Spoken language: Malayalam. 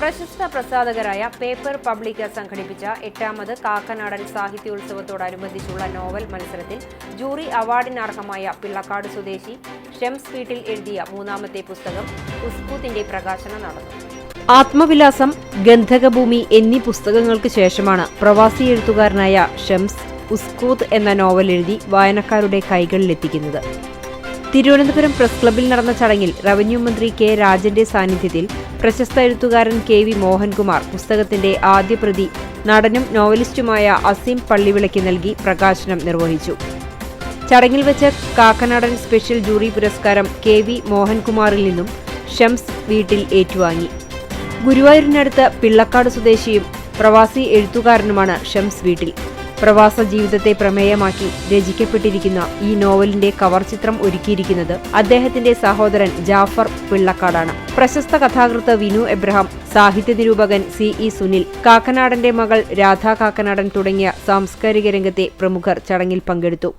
പ്രശസ്ത പ്രസാധകരായ പേപ്പർ പബ്ലിക് സംഘടിപ്പിച്ച 8ാമത് കാക്കനാടൻ സാഹിത്യോത്സവത്തോടനുബന്ധിച്ചുള്ള നോവൽ മത്സരത്തിൽ ജൂറി അവാർഡിനർഹമായ പിള്ളക്കാട് സ്വദേശി ഷംസ് വീട്ടിൽ എഴുതിയ 3ാമത്തെ പുസ്തകം ഉസ്കൂത്തിന്റെ പ്രകാശനം നടന്നു. ആത്മവിലാസം, ഗന്ധകഭൂമി എന്നീ പുസ്തകങ്ങൾക്ക് ശേഷമാണ് പ്രവാസി എഴുത്തുകാരനായ ഷംസ് ഉസ്കൂത്ത് എന്ന നോവൽ എഴുതി വായനക്കാരുടെ കൈകളിലെത്തിക്കുന്നത്. തിരുവനന്തപുരം പ്രസ് ക്ലബ്ബിൽ നടന്ന ചടങ്ങിൽ റവന്യൂ മന്ത്രി കെ രാജന്റെ സാന്നിധ്യത്തിൽ പ്രശസ്ത എഴുത്തുകാരൻ കെ.വി. മോഹൻകുമാർ പുസ്തകത്തിന്റെ ആദ്യ പ്രതി നടനും നോവലിസ്റ്റുമായ അസീം പള്ളിവിളയ്ക്ക് നൽകി പ്രകാശനം നിർവഹിച്ചു. ചടങ്ങിൽ വെച്ച് കാക്കനാടൻ സ്പെഷ്യൽ ജൂറി പുരസ്കാരം കെ.വി. മോഹൻകുമാറിൽ നിന്നും ഷംസ് വീട്ടിൽ ഏറ്റുവാങ്ങി. ഗുരുവായൂരിനടുത്ത് പിള്ളക്കാട് സ്വദേശിയും പ്രവാസി എഴുത്തുകാരനുമാണ് ഷംസ് വീട്ടിൽ. പ്രവാസ ജീവിതത്തെ പ്രമേയമാക്കി രചിക്കപ്പെട്ടിരിക്കുന്ന ഈ നോവലിന്റെ കവർ ചിത്രം ഒരുക്കിയിരിക്കുന്നത് അദ്ദേഹത്തിന്റെ സഹോദരൻ ജാഫർ പിള്ളക്കാടാണ്. പ്രശസ്ത കഥാകൃത്ത് വിനു എബ്രഹാം, സാഹിത്യ നിരൂപകൻ സി.ഇ. സുനിൽ, കാക്കനാടന്റെ മകൾ രാധാ കാക്കനാടൻ തുടങ്ങിയ സാംസ്കാരിക രംഗത്തെ പ്രമുഖർ ചടങ്ങിൽ പങ്കെടുത്തു.